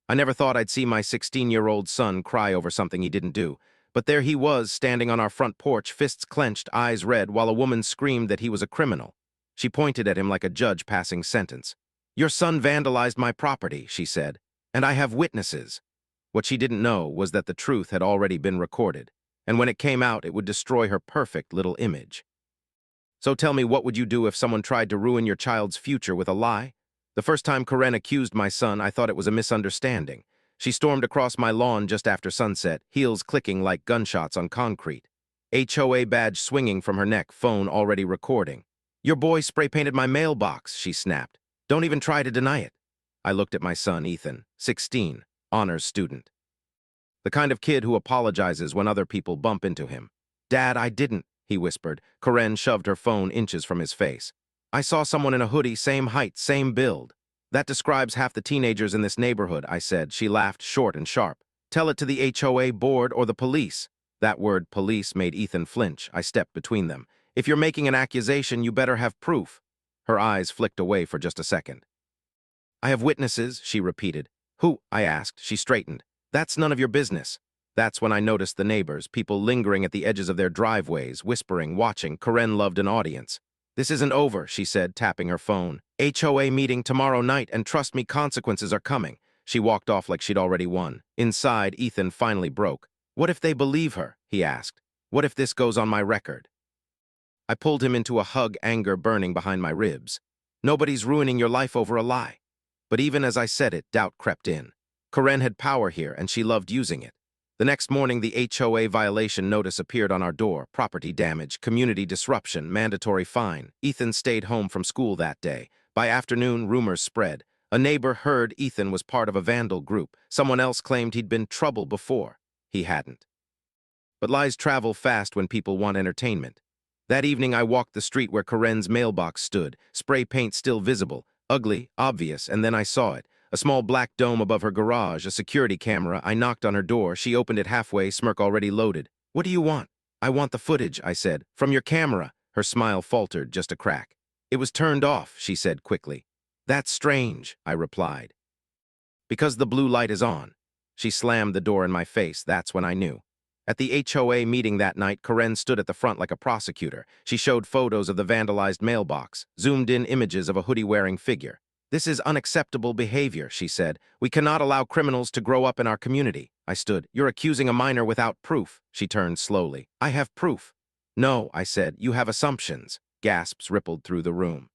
I never thought I'd see my 16-year-old son cry over something he didn't do, but there he was, standing on our front porch, fists clenched, eyes red, while a woman screamed that he was a criminal. She pointed at him like a judge passing sentence. "Your son vandalized my property," she said, "and I have witnesses." What she didn't know was that the truth had already been recorded, and when it came out, it would destroy her perfect little image. "So tell me, what would you do if someone tried to ruin your child's future with a lie?" The first time Karen accused my son, I thought it was a misunderstanding. She stormed across my lawn just after sunset, heels clicking like gunshots on concrete. HOA badge swinging from her neck, phone already recording. "Your boy spray-painted my mailbox," she snapped. "Don't even try to deny it." I looked at my son, Ethan, 16, honors student. The kind of kid who apologizes when other people bump into him. "Dad, I didn't," he whispered. Karen shoved her phone inches from his face. "I saw someone in a hoodie, same height, same build." "That describes half the teenagers in this neighborhood," I said. She laughed, short and sharp. "Tell it to the HOA board or the police." That word, police, made Ethan flinch. I stepped between them. "If you're making an accusation, you better have proof." Her eyes flicked away for just a second. "I have witnesses," she repeated. "Who?" I asked. She straightened. "That's none of your business." That's when I noticed the neighbors, people lingering at the edges of their driveways, whispering, watching. Karen loved an audience. "This isn't over," she said, tapping her phone. "HOA meeting tomorrow night, and trust me, consequences are coming." She walked off like she'd already won. Inside, Ethan finally broke. "What if they believe her?" he asked. "What if this goes on my record?" I pulled him into a hug, anger burning behind my ribs. "Nobody's ruining your life over a lie." But even as I said it, doubt crept in. Karen had power here, and she loved using it. The next morning, the HOA violation notice appeared on our door. Property damage, community disruption, mandatory fine. Ethan stayed home from school that day. By afternoon, rumors spread. A neighbor heard Ethan was part of a vandal group. Someone else claimed he'd been trouble before. He hadn't. But lies travel fast when people want entertainment. That evening, I walked the street where Karen's mailbox stood, spray paint still visible, ugly, obvious, and then I saw it. A small black dome above her garage, a security camera. I knocked on her door. She opened it halfway, smirk already loaded. "What do you want?" "I want the footage," I said. "From your camera." Her smile faltered, just a crack. "It was turned off," she said quickly. "That's strange," I replied. "Because the blue light is on." She slammed the door in my face. That's when I knew. At the HOA meeting that night, Karen stood at the front like a prosecutor. She showed photos of the vandalized mailbox, zoomed-in images of a hoodie-wearing figure. "This is unacceptable behavior," she said. "We cannot allow criminals to grow up in our community." I stood. "You're accusing a minor without proof." She turned slowly. "I have proof." "No," I said. "You have assumptions." Gasps rippled through the room.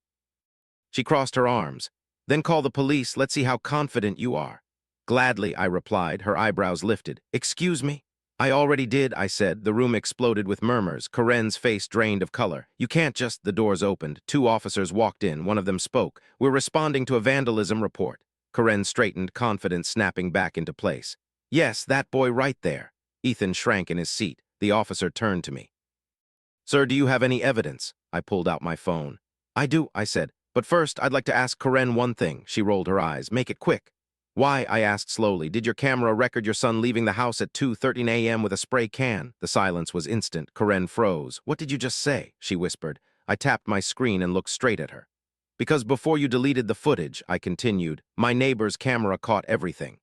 She crossed her arms. "Then call the police. Let's see how confident you are." "Gladly," I replied, her eyebrows lifted. "Excuse me?" "I already did," I said. The room exploded with murmurs. Karen's face drained of color. "You can't just—" The doors opened. Two officers walked in. One of them spoke. "We're responding to a vandalism report." Karen straightened, confidence snapping back into place. "Yes, that boy right there." Ethan shrank in his seat. The officer turned to me. "Sir, do you have any evidence?" I pulled out my phone. "I do," I said. "But first, I'd like to ask Karen one thing." She rolled her eyes. "Make it quick." "Why?" I asked slowly. "Did your camera record your son leaving the house at 2:13 a.m. with a spray can?" The silence was instant. Karen froze. "What did you just say?" she whispered. I tapped my screen and looked straight at her. "Because before you deleted the footage," I continued, "my neighbor's camera caught everything."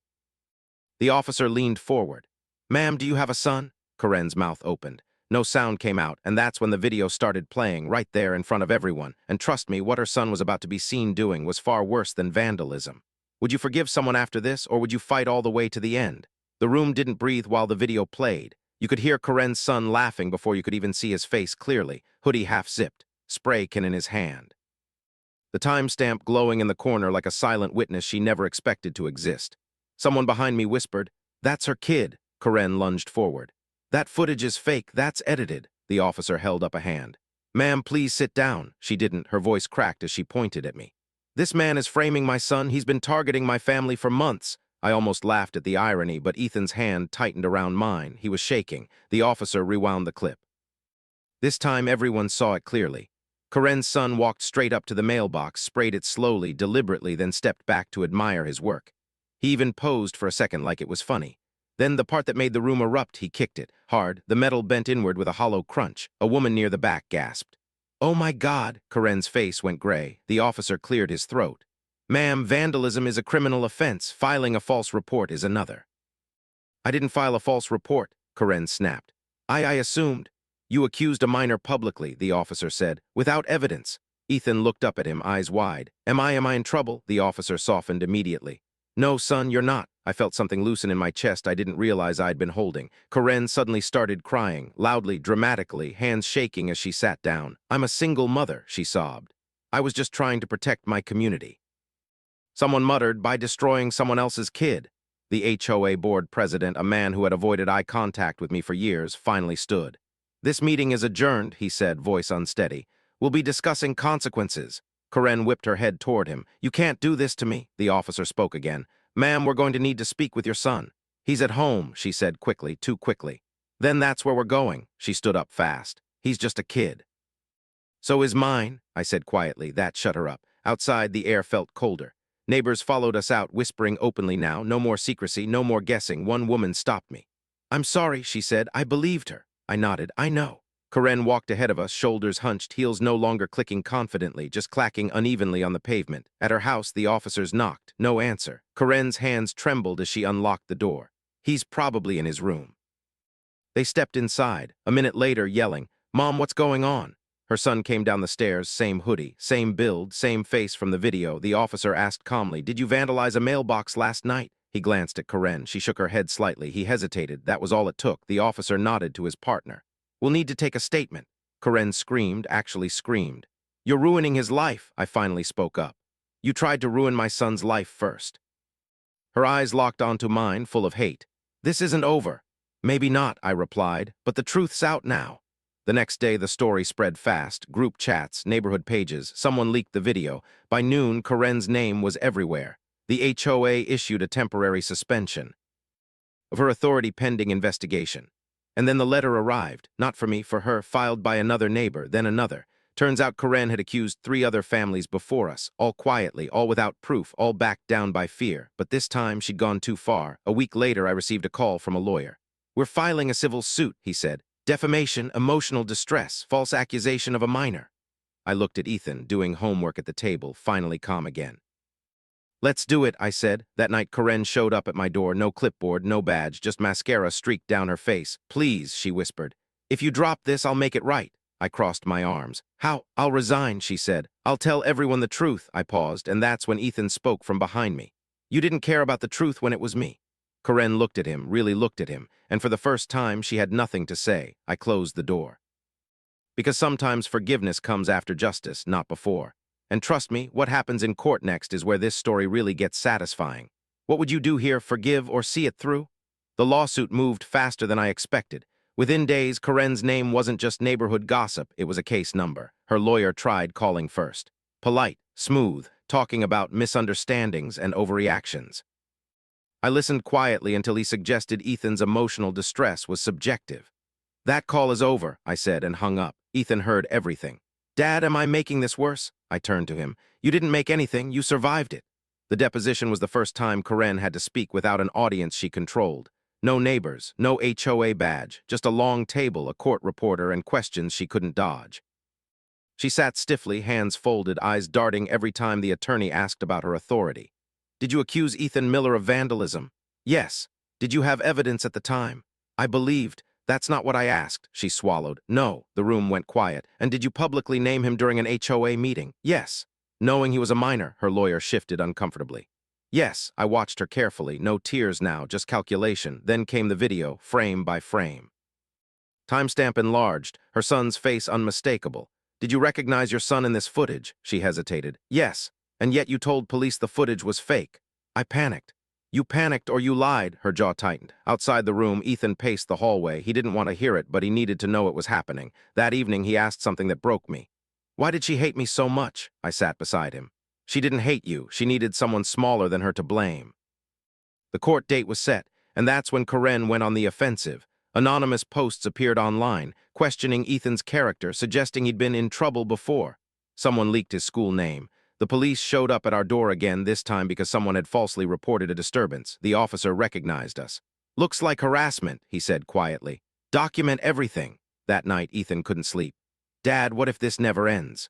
The officer leaned forward. "Ma'am, do you have a son?" Karen's mouth opened. No sound came out, and that's when the video started playing, right there in front of everyone. And trust me, what her son was about to be seen doing was far worse than vandalism. Would you forgive someone after this, or would you fight all the way to the end? The room didn't breathe while the video played. You could hear Karen's son laughing before you could even see his face clearly, hoodie half-zipped, spray can in his hand. The timestamp glowing in the corner like a silent witness she never expected to exist. Someone behind me whispered, "That's her kid." Karen lunged forward. "That footage is fake, that's edited." The officer held up a hand. "Ma'am, please sit down." She didn't, her voice cracked as she pointed at me. "This man is framing my son. He's been targeting my family for months." I almost laughed at the irony, but Ethan's hand tightened around mine. He was shaking. The officer rewound the clip. This time, everyone saw it clearly. Karen's son walked straight up to the mailbox, sprayed it slowly, deliberately, then stepped back to admire his work. He even posed for a second like it was funny. Then, the part that made the room erupt, he kicked it, hard. The metal bent inward with a hollow crunch. A woman near the back gasped. "Oh my God!" Karen's face went gray. The officer cleared his throat. Ma'am, vandalism is a criminal offense. Filing a false report is another. I didn't file a false report, Karen snapped. I assumed. You accused a minor publicly, the officer said, without evidence. Ethan looked up at him, eyes wide. Am I in trouble? The officer softened immediately. No, son, you're not. I felt something loosen in my chest I didn't realize I'd been holding. Karen suddenly started crying, loudly, dramatically, hands shaking as she sat down. I'm a single mother, she sobbed. I was just trying to protect my community. Someone muttered, by destroying someone else's kid. The HOA board president, a man who had avoided eye contact with me for years, finally stood. This meeting is adjourned, he said, voice unsteady. We'll be discussing consequences. Karen whipped her head toward him. You can't do this to me, the officer spoke again. Ma'am, we're going to need to speak with your son. He's at home, she said quickly, too quickly. Then that's where we're going. She stood up fast. He's just a kid. So is mine, I said quietly. That shut her up. Outside, the air felt colder. Neighbors followed us out, whispering openly now. No more secrecy, no more guessing. One woman stopped me. I'm sorry, she said. I believed her. I nodded. I know. Karen walked ahead of us, shoulders hunched, heels no longer clicking confidently, just clacking unevenly on the pavement. At her house, the officers knocked. No answer. Karen's hands trembled as she unlocked the door. He's probably in his room. They stepped inside, a minute later yelling, Mom, what's going on? Her son came down the stairs, same hoodie, same build, same face from the video. The officer asked calmly, Did you vandalize a mailbox last night? He glanced at Karen. She shook her head slightly. He hesitated. That was all it took. The officer nodded to his partner. We'll need to take a statement. Karen screamed, actually screamed. You're ruining his life, I finally spoke up. You tried to ruin my son's life first. Her eyes locked onto mine, full of hate. This isn't over. Maybe not, I replied, but the truth's out now. The next day, the story spread fast. Group chats, neighborhood pages, someone leaked the video. By noon, Karen's name was everywhere. The HOA issued a temporary suspension of her authority pending investigation. And then the letter arrived, not for me, for her, filed by another neighbor, then another. Turns out Karen had accused 3 other families before us, all quietly, all without proof, all backed down by fear. But this time, she'd gone too far. A week later, I received a call from a lawyer. We're filing a civil suit, he said. Defamation, emotional distress, false accusation of a minor. I looked at Ethan, doing homework at the table, finally calm again. Let's do it, I said. That night, Karen showed up at my door, no clipboard, no badge, just mascara streaked down her face. Please, she whispered. If you drop this, I'll make it right. I crossed my arms. How? I'll resign, she said. I'll tell everyone the truth. I paused, and that's when Ethan spoke from behind me. You didn't care about the truth when it was me. Karen looked at him, really looked at him, and for the first time, she had nothing to say. I closed the door. Because sometimes forgiveness comes after justice, not before. And trust me, what happens in court next is where this story really gets satisfying. What would you do here, forgive or see it through? The lawsuit moved faster than I expected. Within days, Karen's name wasn't just neighborhood gossip, it was a case number. Her lawyer tried calling first. Polite, smooth, talking about misunderstandings and overreactions. I listened quietly until he suggested Ethan's emotional distress was subjective. That call is over, I said, and hung up. Ethan heard everything. Dad, am I making this worse? I turned to him. You didn't make anything, you survived it. The deposition was the first time Karen had to speak without an audience she controlled. No neighbors, no HOA badge, just a long table, a court reporter, and questions she couldn't dodge. She sat stiffly, hands folded, eyes darting every time the attorney asked about her authority. Did you accuse Ethan Miller of vandalism? Yes. Did you have evidence at the time? I believed. That's not what I asked, she swallowed. No. The room went quiet. And did you publicly name him during an HOA meeting? Yes. Knowing he was a minor, her lawyer shifted uncomfortably. Yes, I watched her carefully. No tears now, just calculation. Then came the video, frame by frame. Timestamp enlarged, her son's face unmistakable. Did you recognize your son in this footage? She hesitated. Yes. And yet you told police the footage was fake. I panicked. You panicked or you lied, her jaw tightened. Outside the room, Ethan paced the hallway. He didn't want to hear it, but he needed to know it was happening. That evening, he asked something that broke me. Why did she hate me so much? I sat beside him. She didn't hate you. She needed someone smaller than her to blame. The court date was set, and that's when Karen went on the offensive. Anonymous posts appeared online, questioning Ethan's character, suggesting he'd been in trouble before. Someone leaked his school name. The police showed up at our door again, this time because someone had falsely reported a disturbance. The officer recognized us. Looks like harassment, he said quietly. Document everything. That night, Ethan couldn't sleep. Dad, what if this never ends?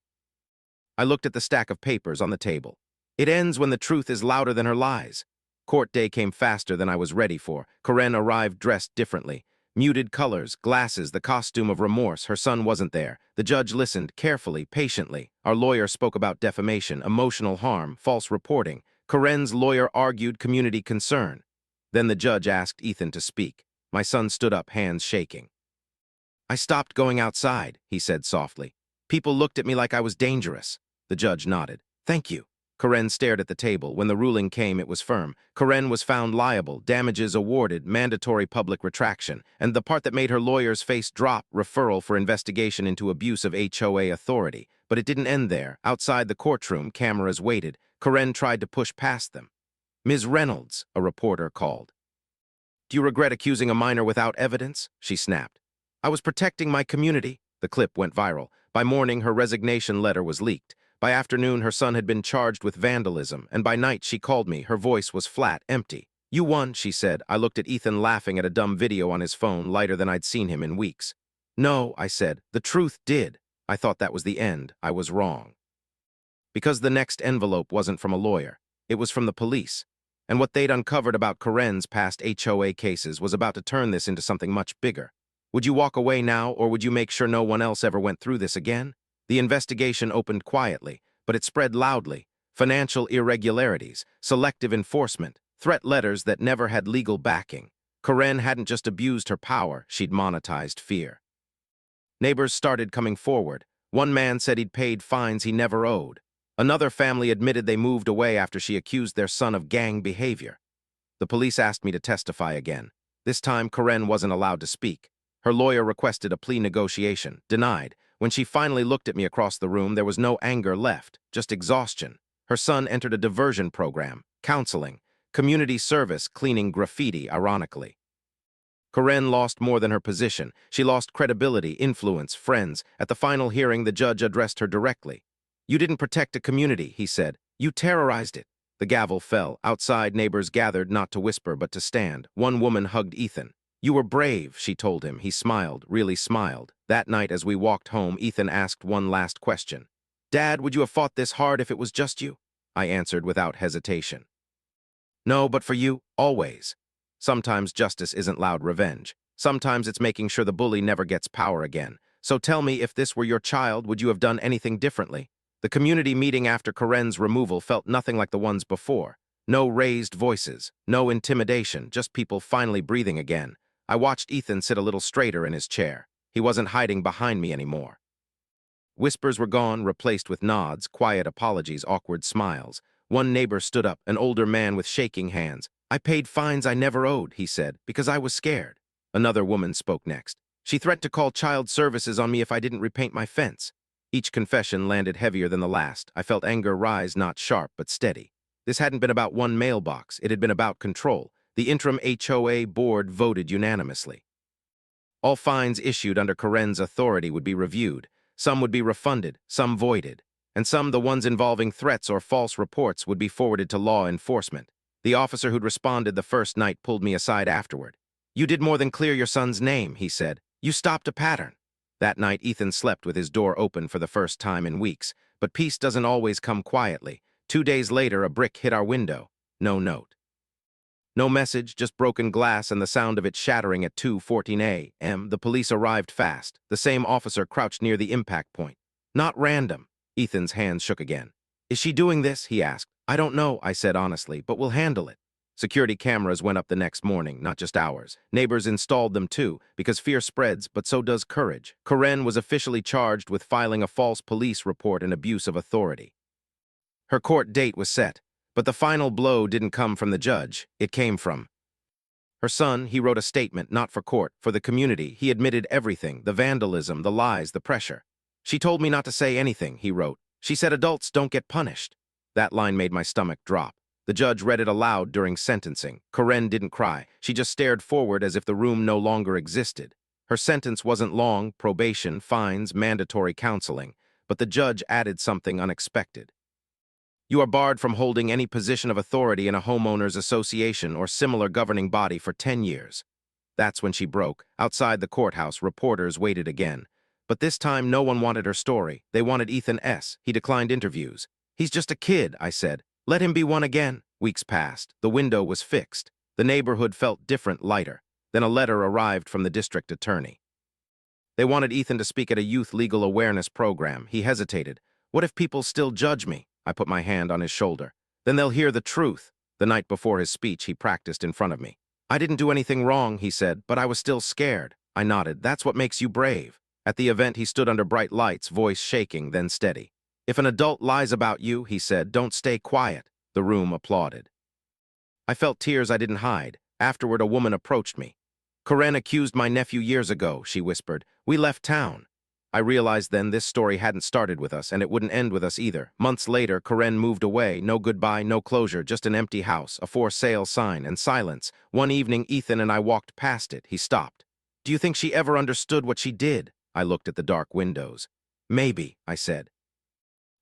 I looked at the stack of papers on the table. It ends when the truth is louder than her lies. Court day came faster than I was ready for. Karen arrived dressed differently. Muted colors, glasses, the costume of remorse. Her son wasn't there. The judge listened, carefully, patiently. Our lawyer spoke about defamation, emotional harm, false reporting. Karen's lawyer argued community concern. Then the judge asked Ethan to speak. My son stood up, hands shaking. I stopped going outside, he said softly. People looked at me like I was dangerous. The judge nodded. Thank you. Karen stared at the table. When the ruling came, it was firm. Karen was found liable, damages awarded, mandatory public retraction, and the part that made her lawyer's face drop, referral for investigation into abuse of HOA authority. But it didn't end there. Outside the courtroom, cameras waited. Karen tried to push past them. Ms. Reynolds, a reporter called. Do you regret accusing a minor without evidence? She snapped. I was protecting my community. The clip went viral. By morning, her resignation letter was leaked. By afternoon, her son had been charged with vandalism, and by night she called me. Her voice was flat, empty. You won, she said. I looked at Ethan laughing at a dumb video on his phone, lighter than I'd seen him in weeks. No, I said. The truth did. I thought that was the end. I was wrong. Because the next envelope wasn't from a lawyer. It was from the police. And what they'd uncovered about Karen's past HOA cases was about to turn this into something much bigger. Would you walk away now, or would you make sure no one else ever went through this again? The investigation opened quietly, but it spread loudly. Financial irregularities, selective enforcement, threat letters that never had legal backing. Karen hadn't just abused her power, she'd monetized fear. Neighbors started coming forward. One man said he'd paid fines he never owed. Another family admitted they moved away after she accused their son of gang behavior. The police asked me to testify again. This time, Karen wasn't allowed to speak. Her lawyer requested a plea negotiation, denied. When she finally looked at me across the room, there was no anger left, just exhaustion. Her son entered a diversion program, counseling, community service, cleaning graffiti, ironically. Karen lost more than her position. She lost credibility, influence, friends. At the final hearing, the judge addressed her directly. You didn't protect a community, he said. You terrorized it. The gavel fell. Outside, neighbors gathered not to whisper but to stand. One woman hugged Ethan. You were brave, she told him. He smiled, really smiled. That night, as we walked home, Ethan asked one last question. Dad, would you have fought this hard if it was just you? I answered without hesitation. No, but for you, always. Sometimes justice isn't loud revenge. Sometimes it's making sure the bully never gets power again. So tell me, if this were your child, would you have done anything differently? The community meeting after Karen's removal felt nothing like the ones before. No raised voices, no intimidation, just people finally breathing again. I watched Ethan sit a little straighter in his chair. He wasn't hiding behind me anymore. Whispers were gone, replaced with nods, quiet apologies, awkward smiles. One neighbor stood up, an older man with shaking hands. I paid fines I never owed, he said, because I was scared. Another woman spoke next. She threatened to call child services on me if I didn't repaint my fence. Each confession landed heavier than the last. I felt anger rise, not sharp, but steady. This hadn't been about one mailbox. It had been about control. The interim HOA board voted unanimously. All fines issued under Karen's authority would be reviewed. Some would be refunded, some voided. And some, the ones involving threats or false reports, would be forwarded to law enforcement. The officer who'd responded the first night pulled me aside afterward. You did more than clear your son's name, he said. You stopped a pattern. That night, Ethan slept with his door open for the first time in weeks. But peace doesn't always come quietly. 2 days later, a brick hit our window. No note. No message, just broken glass and the sound of it shattering at 2:14 a.m. The police arrived fast. The same officer crouched near the impact point. Not random. Ethan's hands shook again. Is she doing this? He asked. I don't know, I said honestly, but we'll handle it. Security cameras went up the next morning, not just ours. Neighbors installed them too, because fear spreads, but so does courage. Karen was officially charged with filing a false police report and abuse of authority. Her court date was set. But the final blow didn't come from the judge. It came from her son. He wrote a statement, not for court, for the community. He admitted everything, the vandalism, the lies, the pressure. She told me not to say anything, he wrote. She said adults don't get punished. That line made my stomach drop. The judge read it aloud during sentencing. Karen didn't cry. She just stared forward as if the room no longer existed. Her sentence wasn't long, probation, fines, mandatory counseling. But the judge added something unexpected. You are barred from holding any position of authority in a homeowners association or similar governing body for 10 years. That's when she broke. Outside the courthouse, reporters waited again. But this time, no one wanted her story. They wanted Ethan S. He declined interviews. He's just a kid, I said. Let him be one again. Weeks passed. The window was fixed. The neighborhood felt different, lighter. Then a letter arrived from the district attorney. They wanted Ethan to speak at a youth legal awareness program. He hesitated. What if people still judge me? I put my hand on his shoulder. Then they'll hear the truth. The night before his speech, he practiced in front of me. I didn't do anything wrong, he said, but I was still scared. I nodded. That's what makes you brave. At the event, he stood under bright lights, voice shaking, then steady. If an adult lies about you, he said, don't stay quiet. The room applauded. I felt tears I didn't hide. Afterward, a woman approached me. Karen accused my nephew years ago, she whispered. We left town. I realized then this story hadn't started with us, and it wouldn't end with us either. Months later, Karen moved away. No goodbye, no closure, just an empty house, a for sale sign, and silence. One evening, Ethan and I walked past it. He stopped. Do you think she ever understood what she did? I looked at the dark windows. Maybe, I said.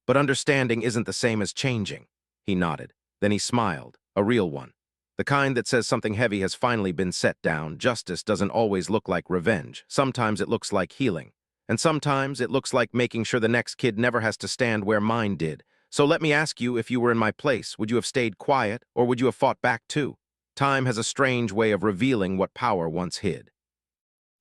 But understanding isn't the same as changing. He nodded. Then he smiled, a real one. The kind that says something heavy has finally been set down. Justice doesn't always look like revenge. Sometimes it looks like healing. And sometimes it looks like making sure the next kid never has to stand where mine did. So let me ask you, if you were in my place, would you have stayed quiet, or would you have fought back too? Time has a strange way of revealing what power once hid.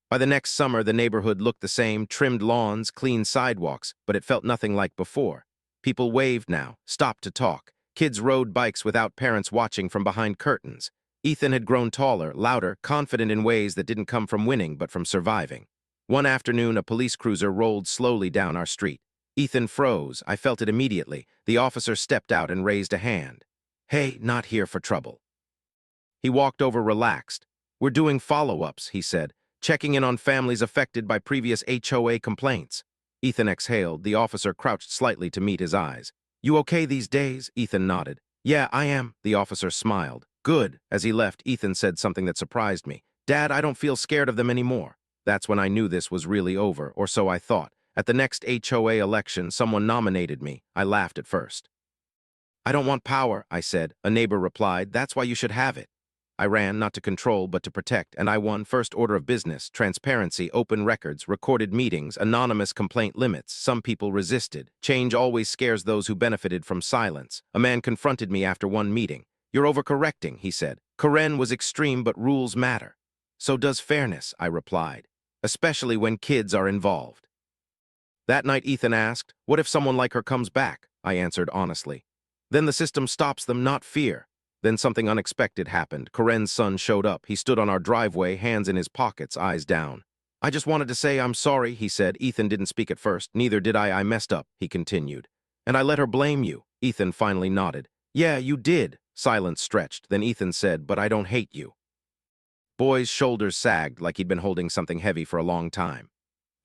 By the next summer, the neighborhood looked the same, trimmed lawns, clean sidewalks, but it felt nothing like before. People waved now, stopped to talk. Kids rode bikes without parents watching from behind curtains. Ethan had grown taller, louder, confident in ways that didn't come from winning but from surviving. One afternoon, a police cruiser rolled slowly down our street. Ethan froze. I felt it immediately. The officer stepped out and raised a hand. Hey, not here for trouble. He walked over relaxed. We're doing follow-ups, he said, checking in on families affected by previous HOA complaints. Ethan exhaled. The officer crouched slightly to meet his eyes. You okay these days? Ethan nodded. Yeah, I am. The officer smiled. Good. As he left, Ethan said something that surprised me. Dad, I don't feel scared of them anymore. That's when I knew this was really over, or so I thought. At the next HOA election, someone nominated me. I laughed at first. I don't want power, I said. A neighbor replied, that's why you should have it. I ran, not to control, but to protect, and I won first order of business, transparency, open records, recorded meetings, anonymous complaint limits. Some people resisted. Change always scares those who benefited from silence. A man confronted me after one meeting. You're overcorrecting, he said. Karen was extreme, but rules matter. So does fairness, I replied, especially when kids are involved. That night, Ethan asked, what if someone like her comes back? I answered honestly. Then the system stops them, not fear. Then something unexpected happened. Karen's son showed up. He stood on our driveway, hands in his pockets, eyes down. I just wanted to say I'm sorry, he said. Ethan didn't speak at first. Neither did I. I messed up, he continued. And I let her blame you. Ethan finally nodded. Yeah, you did. Silence stretched. Then Ethan said, but I don't hate you. Boy's shoulders sagged like he'd been holding something heavy for a long time.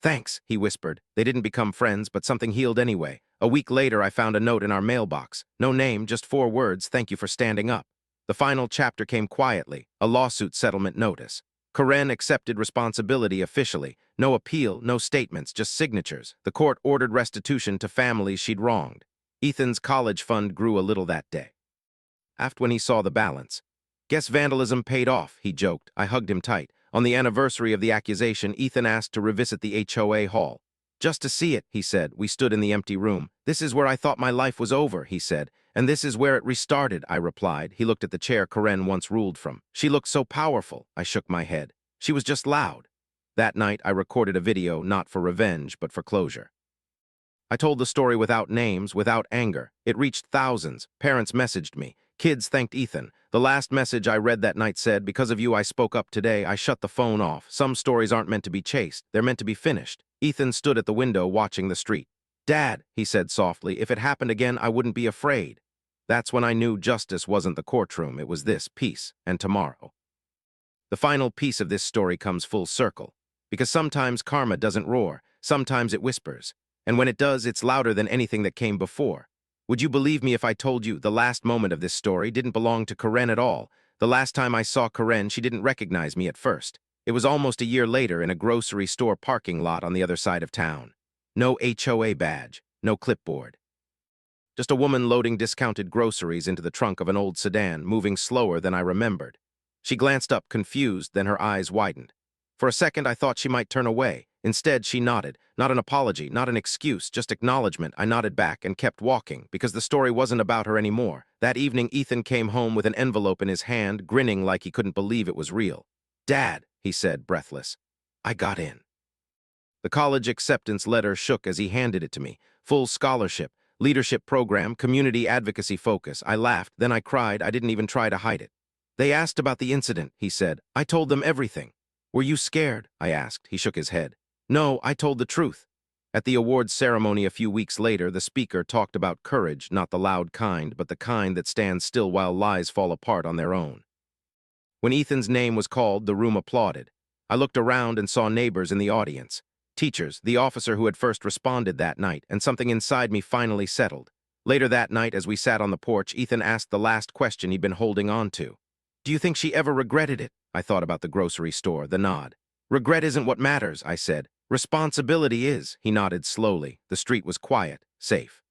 Thanks, he whispered. They didn't become friends, but something healed anyway. A week later, I found a note in our mailbox. No name, just 4 words, thank you for standing up. The final chapter came quietly, a lawsuit settlement notice. Karen accepted responsibility officially. No appeal, no statements, just signatures. The court ordered restitution to families she'd wronged. Ethan's college fund grew a little that day. After when he saw the balance. Guess vandalism paid off, he joked. I hugged him tight. On the anniversary of the accusation, Ethan asked to revisit the HOA hall. Just to see it, he said. We stood in the empty room. This is where I thought my life was over, he said. And this is where it restarted, I replied. He looked at the chair Karen once ruled from. She looked so powerful, I shook my head. She was just loud. That night, I recorded a video, not for revenge, but for closure. I told the story without names, without anger. It reached thousands. Parents messaged me. Kids thanked Ethan. The last message I read that night said, because of you I spoke up today, I shut the phone off. Some stories aren't meant to be chased. They're meant to be finished. Ethan stood at the window watching the street. Dad, he said softly, if it happened again, I wouldn't be afraid. That's when I knew justice wasn't the courtroom. It was this, peace, and tomorrow. The final piece of this story comes full circle. Because sometimes karma doesn't roar. Sometimes it whispers. And when it does, it's louder than anything that came before. Would you believe me if I told you the last moment of this story didn't belong to Karen at all? The last time I saw Karen, she didn't recognize me at first. It was almost a year later in a grocery store parking lot on the other side of town. No HOA badge, no clipboard. Just a woman loading discounted groceries into the trunk of an old sedan, moving slower than I remembered. She glanced up, confused, then her eyes widened. For a second, I thought she might turn away. Instead, she nodded. Not an apology, not an excuse, just acknowledgement. I nodded back and kept walking, because the story wasn't about her anymore. That evening, Ethan came home with an envelope in his hand, grinning like he couldn't believe it was real. "Dad," he said, breathless, "I got in." The college acceptance letter shook as he handed it to me. Full scholarship, leadership program, community advocacy focus. I laughed, then I cried. I didn't even try to hide it. "They asked about the incident," he said. "I told them everything." "Were you scared?" I asked. He shook his head. "No, I told the truth." At the awards ceremony a few weeks later, the speaker talked about courage, not the loud kind, but the kind that stands still while lies fall apart on their own. When Ethan's name was called, the room applauded. I looked around and saw neighbors in the audience. Teachers, the officer who had first responded that night, and something inside me finally settled. Later that night, as we sat on the porch, Ethan asked the last question he'd been holding on to. "Do you think she ever regretted it?" I thought about the grocery store, the nod. "Regret isn't what matters," I said. "Responsibility is." He nodded slowly. The street was quiet, safe.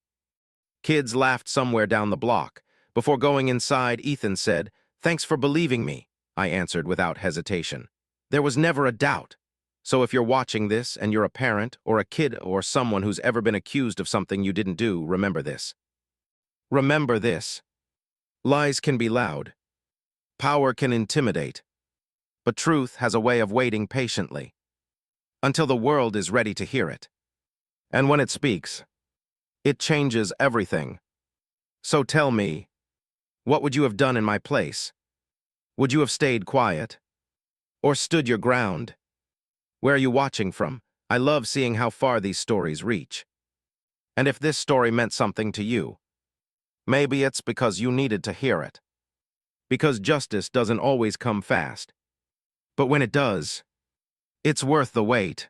Kids laughed somewhere down the block. Before going inside, Ethan said, "Thanks for believing me," I answered without hesitation. There was never a doubt. So if you're watching this and you're a parent or a kid or someone who's ever been accused of something you didn't do, remember this. Remember this. Lies can be loud. Power can intimidate. But truth has a way of waiting patiently until the world is ready to hear it. And when it speaks, it changes everything. So tell me, what would you have done in my place? Would you have stayed quiet? Or stood your ground? Where are you watching from? I love seeing how far these stories reach. And if this story meant something to you, maybe it's because you needed to hear it. Because justice doesn't always come fast. But when it does, it's worth the wait.